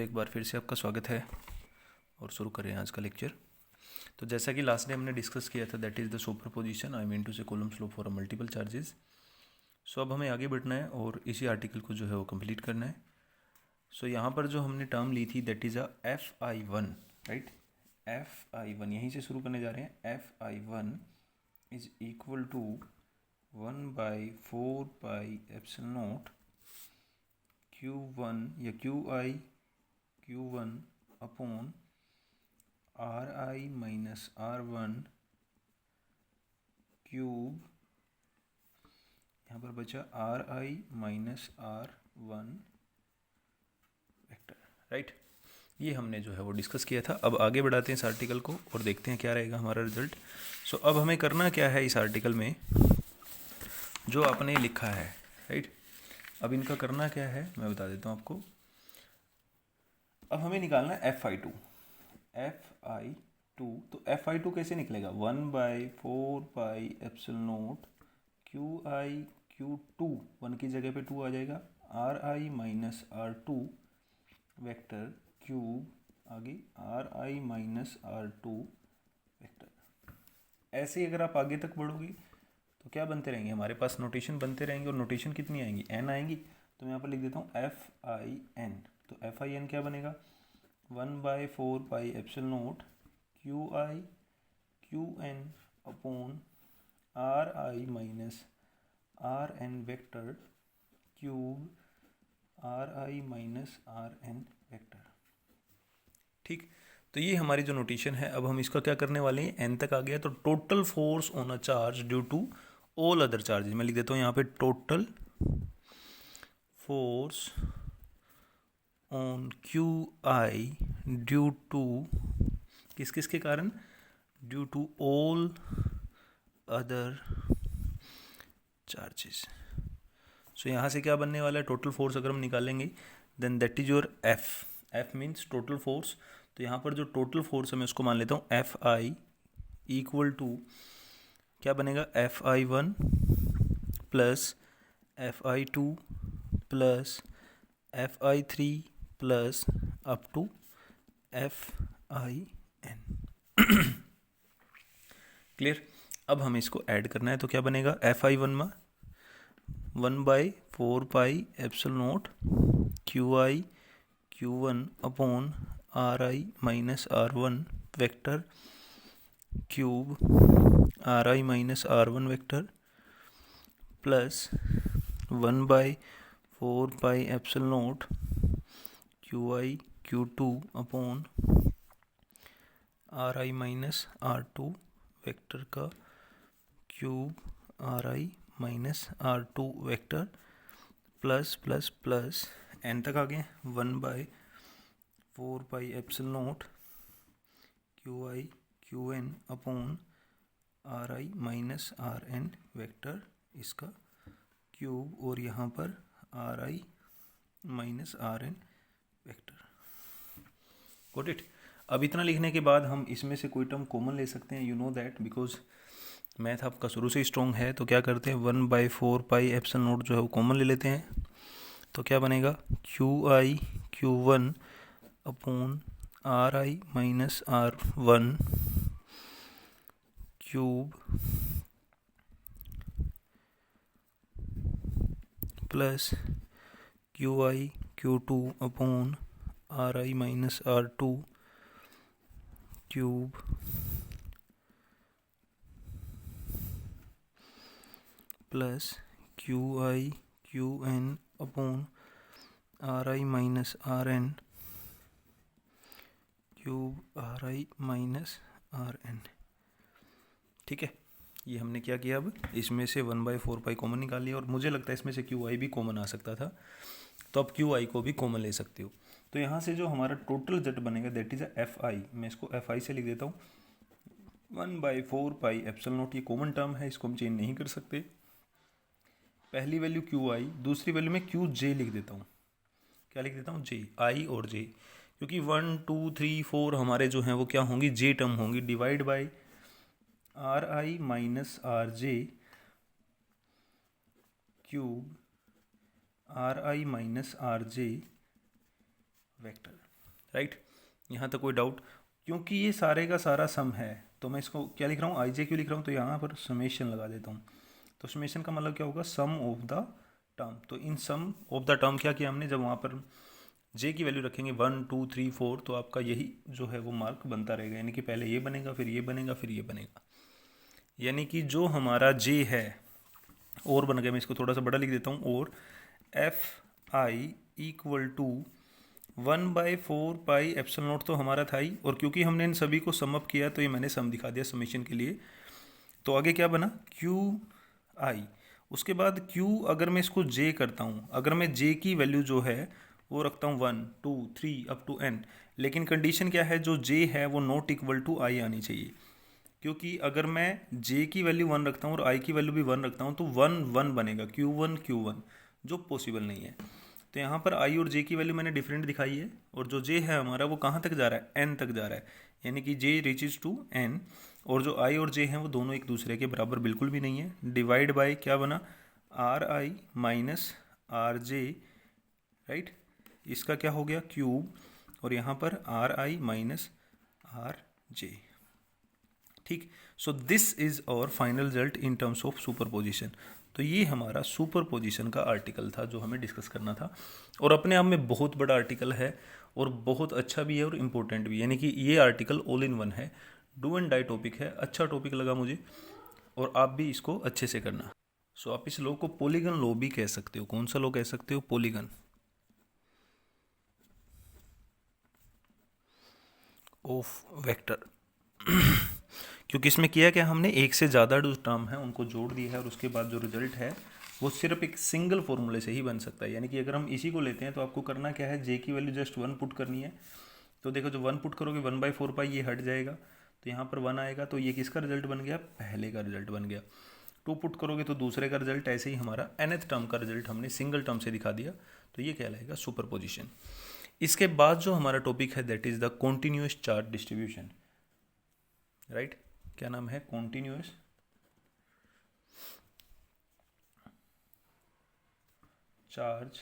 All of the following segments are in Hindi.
एक बार फिर से आपका स्वागत है और शुरू करें आज का लेक्चर। तो जैसा कि लास्ट डे हमने डिस्कस किया था, that is the superposition, I mean to say Coulomb's law for multiple charges. अब हमें आगे बढ़ना है और इसी आर्टिकल को जो है वो कंप्लीट करना है। यहाँ पर जो हमने टर्म ली थी that is Fi1, right. Fi1 यहीं से शुरू करने जा रहे हैं। Fi1 is equal to 1/4πε0 Q1 या Q1 upon Ri minus R1 cube, यहाँ पर बचा Ri minus R1 vector, right. ये हमने जो है वो डिस्कस किया था। अब आगे बढ़ाते हैं इस आर्टिकल को और देखते हैं क्या रहेगा हमारा रिजल्ट। अब हमें करना क्या है इस आर्टिकल में जो आपने लिखा है, राइट। अब इनका करना क्या है मैं बता देता हूँ आपको। अब हमें निकालना है Fi2। तो Fi2 कैसे निकलेगा? 1/4πε0 Q2, 1 की जगह पे 2 आ जाएगा, Ri minus R2 vector cube, आगे Ri माइनस R2 वेक्टर। ऐसे ही अगर आप आगे तक बढ़ोगे तो क्या बनते रहेंगे, हमारे पास नोटेशन बनते रहेंगे। और नोटेशन कितनी आएंगी? n आएंगी। तो मैं यहाँ पर लिख देता हूँ Fin। तो Fin क्या बनेगा? 1/4πε0 Qn upon Ri minus Rn vector cube Ri minus Rn vector. ठीक, तो ये हमारी जो नोटेशन है। अब हम इसका क्या करने वाले हैं, n तक आ गया तो total force on a charge due to all other charges. मैं लिख देता हूँ यहाँ पे total force on Qi due to किस किस के कारण? Due to all other charges. यहाँ से क्या बनने वाला है, टोटल फोर्स अगर हम निकालेंगे then that is your F means total force. तो यहाँ पर जो टोटल फोर्स है मैं उसको मान लेता हूँ Fi इक्वल टू क्या बनेगा, Fi1 plus Fi2 plus Fi3 plus up to Fin। Clear. अब हमें इसको ऐड करना है तो क्या बनेगा, Fi1 में 1/4πε0 Q1 upon Ri minus R1 vector cube Ri minus R1 vector plus 1/4πε0 Q2 upon Ri minus R2 vector का cube Ri minus R2 vector plus plus plus n तक आ गए 1/4πε0 Qn upon Ri minus Rn vector इसका क्यूब और यहाँ पर Ri minus Rn vector. Got it. अब इतना लिखने के बाद हम इसमें से कोई टर्म कॉमन ले सकते हैं, you know that, because math आपका शुरू से ही स्ट्रॉन्ग है। तो क्या करते हैं, 1/4πε0 जो है वो कॉमन ले लेते हैं। तो क्या बनेगा, Q1 upon Ri minus R1 cube plus Q2 upon Ri minus R2 cube plus Qn upon Ri minus Rn cube Ri minus Rn। ठीक है, ये हमने क्या किया, अब इसमें से 1/4π कॉमन निकाल लिया और मुझे लगता है इसमें से Qi भी कॉमन आ सकता था, तो अब Qi को भी कॉमन ले सकते हो। तो यहाँ से जो हमारा टोटल जेट बनेगा दैट इज Fi। मैं इसको Fi से लिख देता हूँ 1/4πε0। ये कॉमन टर्म है, इसको हम चेंज नहीं कर सकते। पहली वैल्यू Qi, दूसरी वैल्यू में Qj लिख देता हूँ। क्या लिख देता हूँ, J, I और J, क्योंकि 1 2 3 4 हमारे जो हैं वो क्या होंगी, J टर्म होंगी। Divide by Ri minus Rj cube Ri minus Rj vector, right. यहाँ तक कोई डाउट? क्योंकि ये सारे का सारा सम है तो मैं इसको क्या लिख रहा हूँ, आई जे क्यों लिख रहा हूँ, तो यहाँ पर समेशन लगा देता हूँ। तो समेशन का मतलब क्या होगा, सम ऑफ द टर्म। तो इन सम ऑफ द टर्म क्या किया हमने, जब वहाँ पर जे की वैल्यू रखेंगे 1 2 3 4 तो आपका यही जो है वो मार्क बनता रहेगा, यानी कि पहले ये बनेगा फिर ये बनेगा फिर ये बनेगा। यानी कि जो हमारा जे है और बन गया, मैं इसको थोड़ा सा बड़ा लिख देता हूँ, और एफ आई इक्वल टू 1/4πε0 तो हमारा था ही, और क्योंकि हमने इन सभी को सम अप किया तो ये मैंने सम दिखा दिया समेशन के लिए। तो आगे क्या बना, क्यू आई। उसके बाद क्यू अगर मैं इसको जे करता हूँ, अगर मैं जे की वैल्यू जो है वो रखता हूँ 1 2 3 अप टू n, लेकिन कंडीशन क्या है, जो जे है वो नॉट इक्वल टू आई आनी चाहिए। क्योंकि अगर मैं j की वैल्यू 1 रखता हूँ और i की वैल्यू भी 1 रखता हूँ तो 1 1 बनेगा, Q1 जो पॉसिबल नहीं है। तो यहाँ पर i और j की वैल्यू मैंने डिफरेंट दिखाई है, और जो j है हमारा वो कहाँ तक जा रहा है, n तक जा रहा है, यानी कि j रीचेज टू n। और जो i और j हैं वो दोनों एक दूसरे के बराबर बिल्कुल भी नहीं है। डिवाइड बाय क्या बना, R I minus R J, right. इसका क्या हो गया, क्यूब, और यहाँ पर R I minus R J, ठीक। So this is our final result in terms of superposition. तो ये हमारा सुपरपोजिशन का आर्टिकल था जो हमें डिस्कस करना था, और अपने आप में बहुत बड़ा आर्टिकल है और बहुत अच्छा भी है और इम्पोर्टेंट भी, यानी कि ये आर्टिकल ऑल इन वन है, डू एंड डाई टॉपिक है। अच्छा टॉपिक लगा मुझे, और आप भी इसको अच्छे से करना। सो आप इस लॉ को पॉलीगन लॉ भी कह सकते हो। कौन सा लॉ कह सकते हो, पॉलीगन ऑफ वेक्टर। क्योंकि इसमें किया क्या, हमने एक से ज़्यादा जो टर्म है उनको जोड़ दिया है, और उसके बाद जो रिजल्ट है वो सिर्फ एक सिंगल फॉर्मूले से ही बन सकता है। यानी कि अगर हम इसी को लेते हैं तो आपको करना क्या है, जे की वैल्यू जस्ट 1 पुट करनी है। तो देखो जो 1 पुट करोगे 1/4π ये हट जाएगा, तो यहाँ पर 1 आएगा, तो ये किसका रिजल्ट बन गया, पहले का रिजल्ट बन गया। 2 पुट करोगे तो दूसरे का रिजल्ट। ऐसे ही हमारा nth टर्म का रिजल्ट हमने सिंगल टर्म से दिखा दिया, तो ये कहलाएगा सुपरपोजिशन। इसके बाद जो हमारा टॉपिक है that is the continuous charge distribution, right. क्या नाम है, कॉन्टिन्यूस चार्ज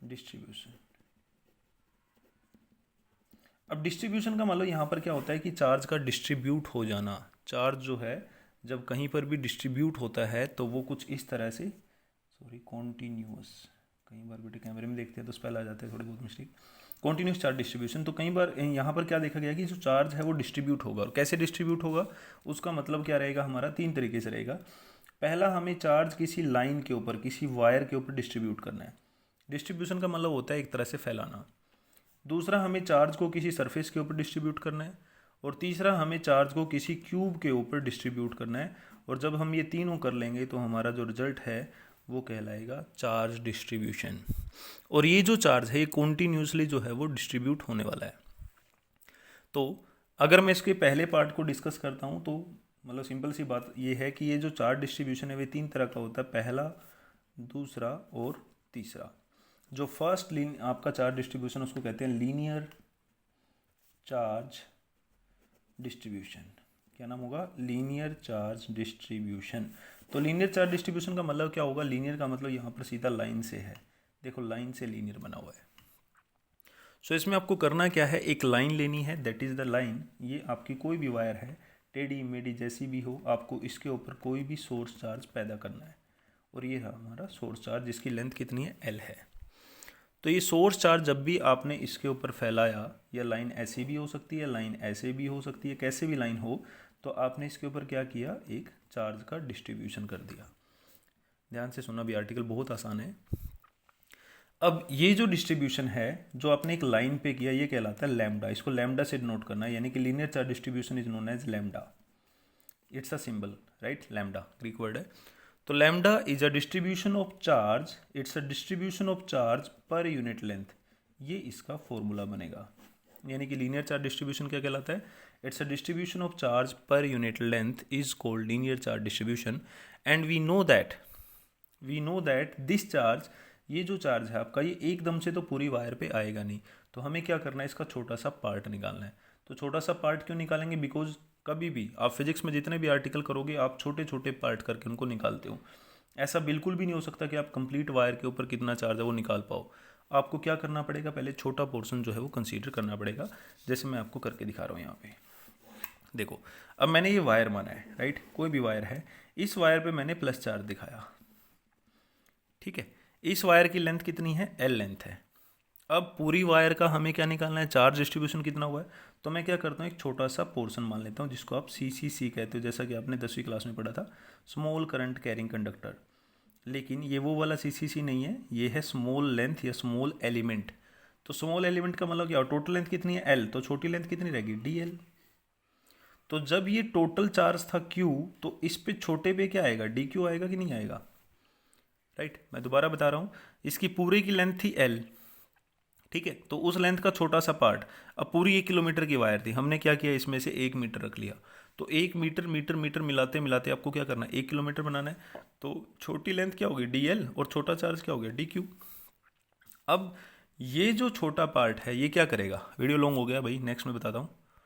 डिस्ट्रीब्यूशन। अब डिस्ट्रीब्यूशन का मतलब यहाँ पर क्या होता है कि चार्ज का डिस्ट्रीब्यूट हो जाना। चार्ज जो है जब कहीं पर भी डिस्ट्रीब्यूट होता है तो वो कुछ इस तरह से, सॉरी कॉन्टिन्यूस, कई बार बेटे कैमरे में देखते हैं तो स्पेल आ जाते हैं थोड़े बहुत मिस्टेक। कॉन्टिन्यूस चार्ज डिस्ट्रीब्यूशन, तो कई बार यहाँ पर क्या देखा गया कि जो चार्ज है वो डिस्ट्रीब्यूट होगा, और कैसे डिस्ट्रीब्यूट होगा उसका मतलब क्या रहेगा हमारा, 3 तरीके से रहेगा। पहला, हमें चार्ज किसी लाइन के ऊपर, किसी वायर के ऊपर डिस्ट्रीब्यूट करना है। डिस्ट्रीब्यूशन का मतलब होता है एक तरह से फैलाना। दूसरा, हमें चार्ज को किसी सरफेस के ऊपर डिस्ट्रीब्यूट करना है। और तीसरा, हमें चार्ज को किसी क्यूब के ऊपर डिस्ट्रीब्यूट करना है। और जब हम ये तीनों कर लेंगे तो हमारा जो रिजल्ट है वो कहलाएगा चार्ज डिस्ट्रीब्यूशन। और ये जो चार्ज है ये कॉन्टीन्यूसली जो है वो डिस्ट्रीब्यूट होने वाला है। तो अगर मैं इसके पहले पार्ट को डिस्कस करता हूँ तो मतलब सिंपल सी बात ये है कि ये जो चार्ज डिस्ट्रीब्यूशन है वे 3 तरह का होता है, पहला, दूसरा और तीसरा। जो फर्स्ट आपका चार्ज डिस्ट्रीब्यूशन उसको कहते हैं लीनियर चार्ज डिस्ट्रीब्यूशन। क्या नाम होगा, लीनियर चार्ज डिस्ट्रीब्यूशन। तो लीनियर चार्ज डिस्ट्रीब्यूशन का मतलब क्या होगा, लीनियर का मतलब यहाँ पर सीधा लाइन से है, देखो लाइन से लीनियर बना हुआ है। सो इसमें आपको करना क्या है, एक लाइन लेनी है, दैट इज़ द लाइन। ये आपकी कोई भी वायर है, टेढ़ी मेढ़ी जैसी भी हो, आपको इसके ऊपर कोई भी सोर्स चार्ज पैदा करना है। और ये है हमारा सोर्स चार्ज जिसकी लेंथ कितनी है, L है। तो ये सोर्स चार्ज जब भी आपने इसके ऊपर फैलाया, या लाइन ऐसी भी हो सकती है, लाइन ऐसे भी हो सकती है, कैसे भी लाइन हो, तो आपने इसके ऊपर क्या किया, एक चार्ज का डिस्ट्रीब्यूशन कर दिया। ध्यान से सुना भी, आर्टिकल बहुत आसान है। अब ये जो डिस्ट्रीब्यूशन है जो आपने एक लाइन पे किया ये कहलाता है लैम्डा। इसको लैम्डा से डिनोट करना है, यानी कि linear charge distribution is known as lambda. It's a symbol, right, lambda Greek word है। तो lambda is a distribution of charge, it's a distribution of charge per unit length. ये इसका फॉर्मूला बनेगा। यानी कि लीनियर चार्ज डिस्ट्रीब्यूशन क्या कहलाता है, it's a distribution of charge per unit length is called linear charge distribution. And we know that this charge, ये जो चार्ज है आपका, ये एकदम से तो पूरी वायर पे आएगा नहीं। तो हमें क्या करना है, इसका छोटा सा पार्ट निकालना है। तो छोटा सा पार्ट क्यों निकालेंगे, बिकॉज कभी भी आप फिजिक्स में जितने भी आर्टिकल करोगे आप छोटे छोटे पार्ट करके उनको निकालते हो। ऐसा बिल्कुल भी नहीं हो सकता कि आप कंप्लीट वायर के ऊपर कितना चार्ज है वो निकाल पाओ। आपको क्या करना पड़ेगा, पहले छोटा पोर्शन जो है वो कंसीडर करना पड़ेगा, जैसे मैं आपको करके दिखा रहा हूँ यहाँ पे। देखो अब मैंने ये वायर माना है, राइट, कोई भी वायर है, इस वायर पे मैंने प्लस चार्ज दिखाया, ठीक है। इस वायर की लेंथ कितनी है, L लेंथ है। अब पूरी वायर का हमें क्या निकालना है, चार्ज डिस्ट्रीब्यूशन कितना हुआ है। तो मैं क्या करता हूँ, एक छोटा सा पोर्शन मान लेता हूँ जिसको आप CCC कहते हो, जैसा कि आपने 10वीं क्लास में पढ़ा था, स्मॉल करंट कैरिंग कंडक्टर। लेकिन ये वो वाला CCC नहीं है, ये है स्मॉल लेंथ या स्मॉल एलिमेंट। तो स्मॉल एलिमेंट का मतलब क्या, टोटल लेंथ कितनी है L, तो छोटी लेंथ कितनी रहेगी DL। तो जब ये टोटल चार्ज था Q, तो इस पे छोटे पे क्या आएगा, DQ आएगा कि नहीं आएगा, राइट। मैं दोबारा बता रहा हूँ, इसकी पूरी की लेंथ थी L, ठीक है, तो उस लेंथ का छोटा सा पार्ट, अब पूरी 1 किलोमीटर की वायर थी, हमने क्या किया, इसमें से 1 मीटर रख लिया। तो 1 मीटर मीटर मीटर मिलाते मिलाते आपको क्या करना है, 1 किलोमीटर बनाना है। तो छोटी लेंथ क्या होगी DL, और छोटा चार्ज क्या हो गया DQ। अब ये जो छोटा पार्ट है ये क्या करेगा, वीडियो लॉन्ग हो गया भाई, नेक्स्ट में बताता हूँ।